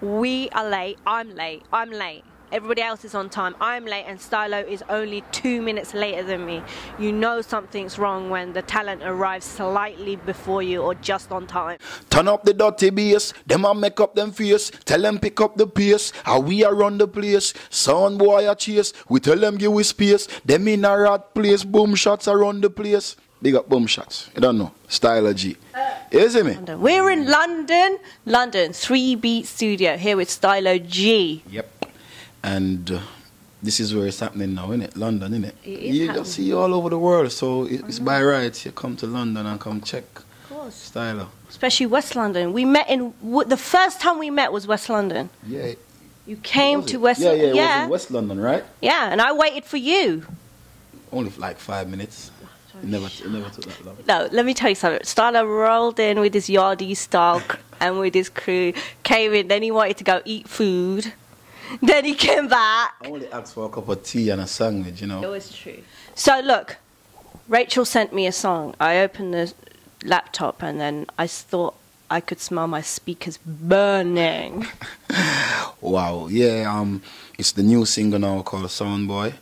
We are late. I'm late. I'm late. Everybody else is on time. I'm late, and Stylo is only 2 minutes later than me. You know something's wrong when the talent arrives slightly before you or just on time. Turn up the dirty bass, them a make up them face. Tell them pick up the pace, how we a run the place. Sound boy a chase, we tell them give we space. Them in a rat place, boom shots around the place. Big up boom shots, you don't know, Stylo G. You see me? We're in London, 3 Beat Studio, here with Stylo G. Yep. And this is where it's happening now, innit? London, innit? You just see all over the world, so it's by rights. You come to London and come check Stylo. Especially West London. We met in, the first time we met was West London. Yeah. You came to West London. London. Yeah, it was in West London, right? Yeah, and I waited for you. Only for like 5 minutes. It never took that long. No, let me tell you something. Stylo rolled in with his yardie style and with his crew. Came in, then he wanted to go eat food. Then he came back. I only asked for a cup of tea and a sandwich, you know. It was true. So look, Rachel sent me a song. I opened the laptop and then I thought I could smell my speakers burning. Wow, yeah, it's the new single now called Soundboy,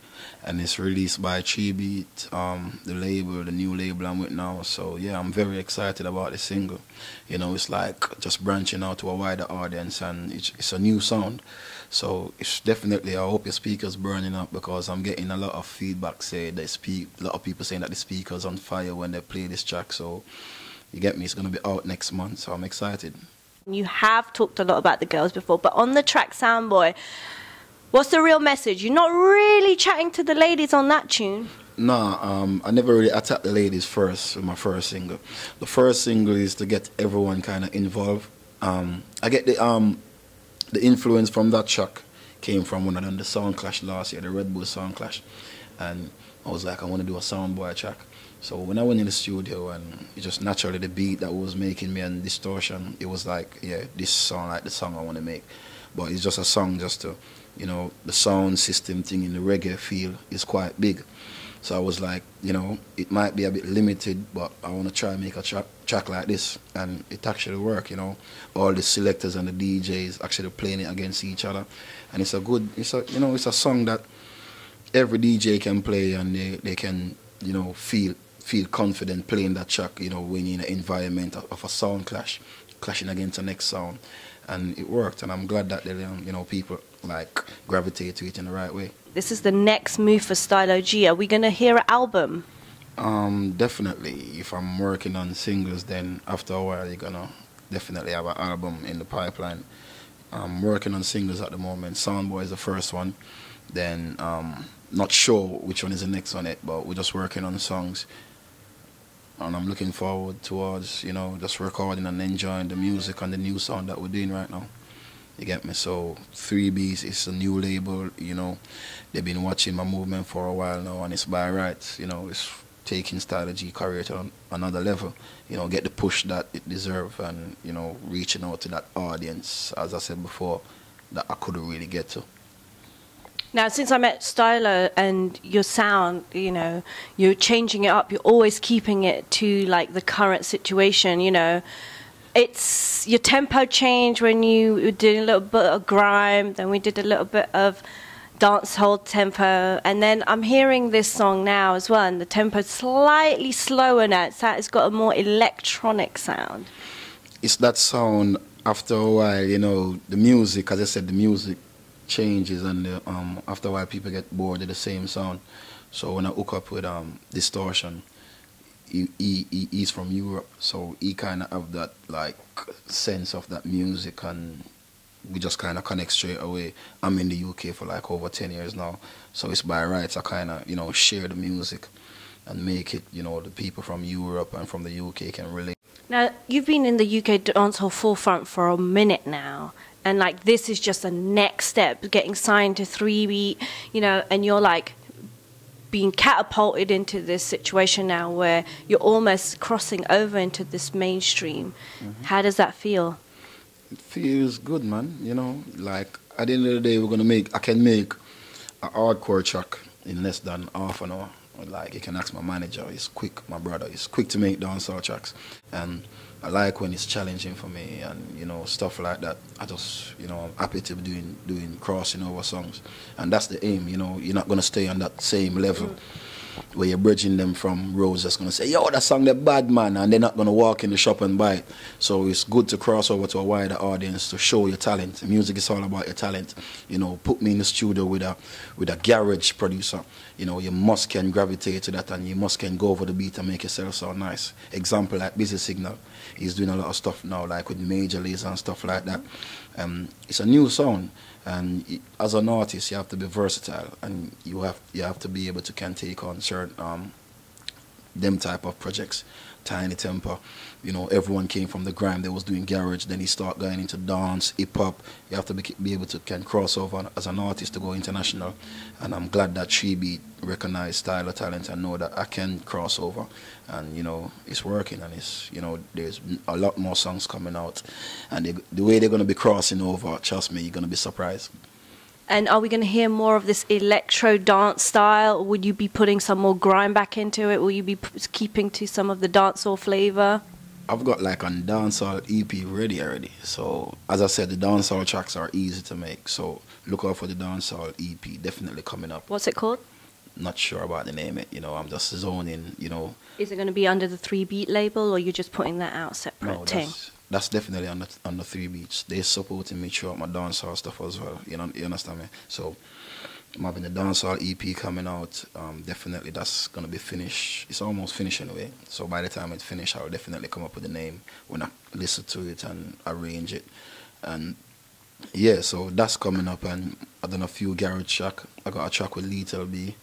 and it's released by 3 Beat, the new label I'm with now. So yeah, I'm very excited about the single. You know, it's like just branching out to a wider audience, and it's a new sound. So it's definitely, I hope your speakers burning up, because I'm getting a lot of feedback saying that a lot of people saying that the speakers on fire when they play this track. So you get me, it's going to be out next month, so I'm excited. You have talked a lot about the girls before, but on the track Soundboy, what's the real message? You're not really chatting to the ladies on that tune. Nah, I never really attacked the ladies first with my first single. The first single is to get everyone kind of involved. I get the influence from that track came from when I done the Sound Clash last year, the Red Bull Sound Clash, and I was like, I want to do a Soundboy track. So when I went in the studio, and it just naturally the beat that was making me and distortion, it was like, yeah, this sound like the song I want to make. But it's just a song just to, you know, the sound system thing in the reggae feel is quite big. So I was like, you know, it might be a bit limited, but I want to try and make a track like this, and it actually worked, you know. All the selectors and the DJs actually playing it against each other, and it's a song that every DJ can play, and they can, you know, feel confident playing that track, you know, when you're in an environment of a sound clashing against the next sound. And it worked, and I'm glad that you know, people like gravitate to it in the right way. This is the next move for Stylo G. Are we going to hear an album? Definitely. If I'm working on singles, then after a while you're gonna definitely have an album in the pipeline. I'm working on singles at the moment. Soundboy is the first one. Then not sure which one is the next on it, but we're just working on songs. And I'm looking forward towards, you know, just recording and enjoying the music and the new sound that we're doing right now. You get me? So 3 B's is a new label, you know. They've been watching my movement for a while now, and it's by rights, you know. It's taking Stylo G career to another level, you know, get the push that it deserves, and, you know, reaching out to that audience, as I said before, that I couldn't really get to. Now, since I met Stylo and your sound, you know, you're changing it up. You're always keeping it to, like, the current situation, you know. It's your tempo change when you did a little bit of grime, then we did a little bit of dancehall tempo, and then I'm hearing this song now as well, and the tempo's slightly slower now. It's got a more electronic sound. It's that sound after a while, you know, the music, as I said, the music changes, and after a while people get bored of the same sound. So when I hook up with distortion, he's from Europe, so he kind of have that like sense of that music, and we just kind of connect straight away. I'm in the UK for like over 10 years now, so it's by rights I kind of, you know, share the music and make it, you know, the people from Europe and from the UK can relate. Now, you've been in the UK dancehall forefront for a minute now, and like this is just the next step, getting signed to 3 Beat, you know, and you're like being catapulted into this situation now where you're almost crossing over into this mainstream. How does that feel? It feels good, man. You know, like at the end of the day, I can make a hardcore track in less than half an hour Like, you can ask my manager, he's quick, my brother, he's quick to make dancehall tracks. And I like when it's challenging for me and, you know, stuff like that. I just, you know, I'm happy to be doing crossing over songs. And that's the aim, you know, you're not going to stay on that same level where you're bridging them from roads that's going to say, yo, that song, they're bad, man, and they're not going to walk in the shop and buy it. So it's good to cross over to a wider audience to show your talent. Music is all about your talent. You know, put me in the studio with a garage producer. You know, you must can gravitate to that, and you must can go over the beat and make yourself sound nice. Example, like Busy Signal. He's doing a lot of stuff now, like with major laser and stuff like that. It's a new sound. And as an artist, you have to be versatile, and you have to be able to can take on certain them type of projects. Tiny Temper, you know, everyone came from the grime. They was doing garage. Then he start going into dance, hip hop. You have to be able to can cross over as an artist to go international. And I'm glad that Chibi recognized Stylo talent and know that I can cross over. And you know, it's working, and it's, you know, there's a lot more songs coming out, and the way they're gonna be crossing over, trust me, you're gonna be surprised. And are we going to hear more of this electro dance style? Would you be putting some more grime back into it? Will you be keeping to some of the dancehall flavor? I've got like a dancehall EP ready already. So as I said, the dancehall tracks are easy to make. So look out for the dancehall EP, definitely coming up. What's it called? Not sure about the name. You know, I'm just zoning. You know. Is it going to be under the 3 Beat label, or you're just putting that out separate? No, that's definitely on the 3 Beats. They're supporting me throughout my dancehall stuff as well. You know, you understand me? So I'm having the dancehall EP coming out. Definitely that's gonna be finished. It's almost finished anyway. So by the time it's finished, I'll definitely come up with a name when I listen to it and arrange it. And yeah, so that's coming up. And I've done a few garage track. I got a track with Lethal B,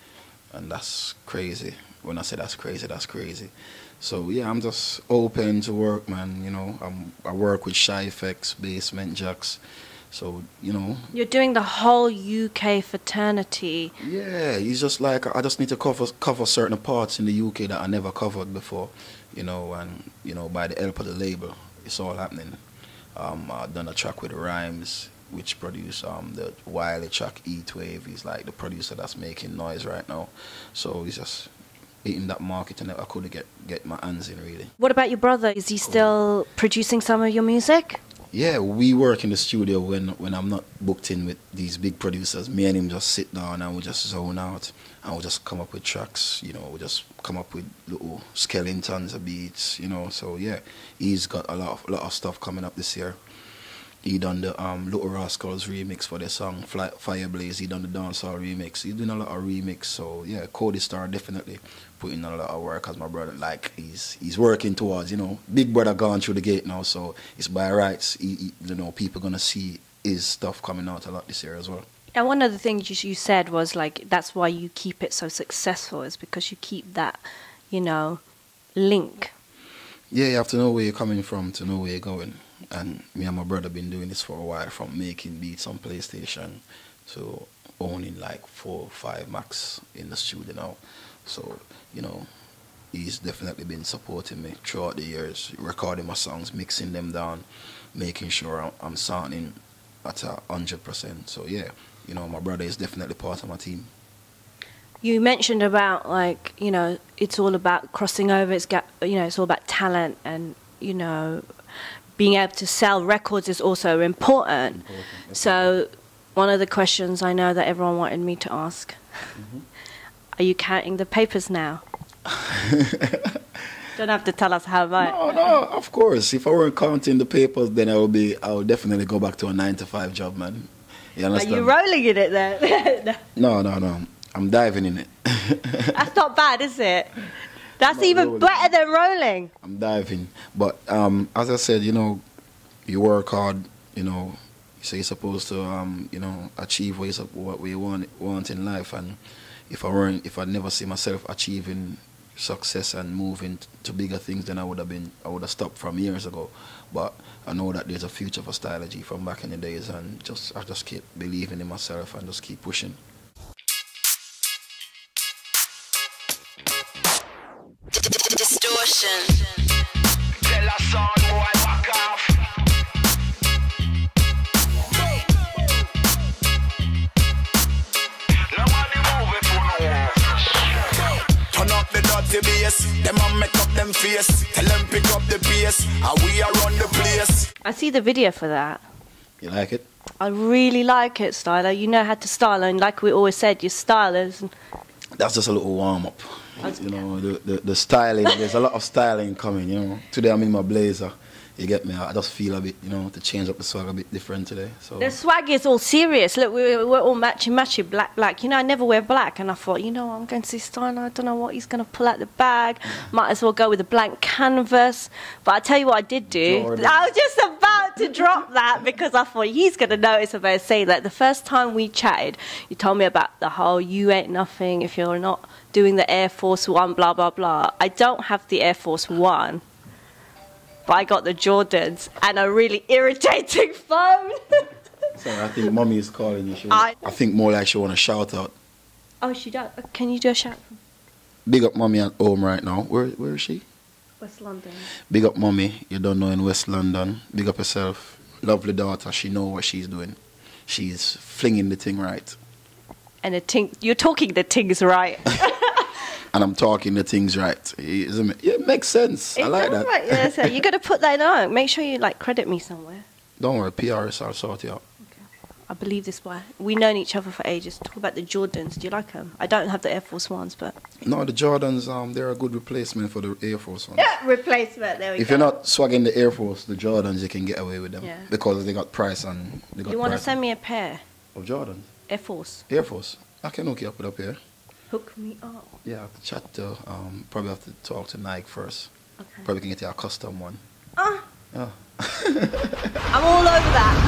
and that's crazy. When I say that's crazy, that's crazy. So yeah, I'm just open to work, man. You know, I work with Shy Effects, Basement Jacks. So, you know. You're doing the whole UK fraternity. Yeah, it's just like I just need to cover certain parts in the UK that I never covered before, you know, and you know, by the help of the label, it's all happening. I've done a track with Rhymes, which produced the Wiley track Eat Wave. He's like the producer that's making noise right now. So he's just hitting that market, and I couldn't get my hands in, really. What about your brother? Is he still producing some of your music? Yeah, we work in the studio when I'm not booked in with these big producers. Me and him just sit down and we just zone out, and we just come up with tracks, you know, we just come up with little skeletons of beats, you know. So yeah, he's got a lot of stuff coming up this year. He done the Little Rascals remix for their song Fireblaze. He done the dancehall remix. He's doing a lot of remix. So yeah, Cody Star definitely putting in a lot of work as my brother. Like he's working towards, you know, big brother gone through the gate now. So it's by rights. You know, people gonna see his stuff coming out a lot this year as well. And one of the things you said was like that's why you keep it so successful, is because you keep that, you know, link. Yeah, you have to know where you're coming from to know where you're going. And me and my brother been doing this for a while, from making beats on PlayStation to owning like 4 or 5 Macs in the studio now. So, you know, he's definitely been supporting me throughout the years, recording my songs, mixing them down, making sure I'm sounding at 100%. So yeah, you know, my brother is definitely part of my team. You mentioned about, like, you know, it's all about crossing over. It's got, you know, it's all about talent, and you know, being able to sell records is also important. So one of the questions I know that everyone wanted me to ask, are you counting the papers now? Don't have to tell us how much. No, of course. If I weren't counting the papers, then I would definitely go back to a 9-to-5 job, man. You understand? Are you rolling in it then? No. I'm diving in it. That's not bad, is it? That's even better than rolling. I'm diving. But as I said, you know, you work hard, you know, so you're supposed to, you know, achieve what we want in life. And if I never see myself achieving success and moving to bigger things, then I would have stopped from years ago. But I know that there's a future for Stylo G from back in the days, and I just keep believing in myself and just keep pushing. Distortion. Tell us son, boy, back off. Nobody move it for no. face. Tell them pick up the pace, and we are on the place. I see the video for that. You like it? I really like it, Stylo. You know how to style, and like we always said, you're stylers. That's just a little warm up. You know, the styling. There's a lot of styling coming. You know, today I'm in my blazer. You get me? I just feel a bit, you know, to change up the swag a bit different today. So The swag is all serious. Look, we're all matchy, black. You know, I never wear black, and I thought, you know, I'm going to see Stylo. I don't know what he's going to pull out the bag. Might as well go with a blank canvas. But I tell you what I did do. Jordan. I was just about to drop that because I thought he's going to notice about saying that. The first time we chatted, you told me about the whole you ain't nothing if you're not doing the Air Force One, blah, blah, blah. I don't have the Air Force One. But I got the Jordans and a really irritating phone. Sorry, I think mommy is calling you. I think more like she want to shout out. Oh, she does. Can you do a shout? Big up mommy at home right now. Where is she? West London. Big up mommy. You don't know in West London. Big up herself. Lovely daughter. She know what she's doing. She's flinging the thing right. And you're talking the things right. And I'm talking the things right. It makes sense. I like that. Right. Yeah, so you got to put that on. Make sure you like credit me somewhere. Don't worry, PRS, I'll sort you out. Okay. I believe this boy. We've known each other for ages. Talk about the Jordans. Do you like them? I don't have the Air Force Ones, but... No, the Jordans, they're a good replacement for the Air Force ones. Yeah, replacement. There we go. If you're not swagging the Air Force, the Jordans, you can get away with them. Yeah. Because they got price and they got You want to price send me a pair? of Jordans? Air Force. Air Force. I can hook you up with up here. Hook me up. Yeah, I have to chat to, probably have to talk to Nike first. Okay. Probably can get you a custom one. Ah, Yeah. I'm all over that.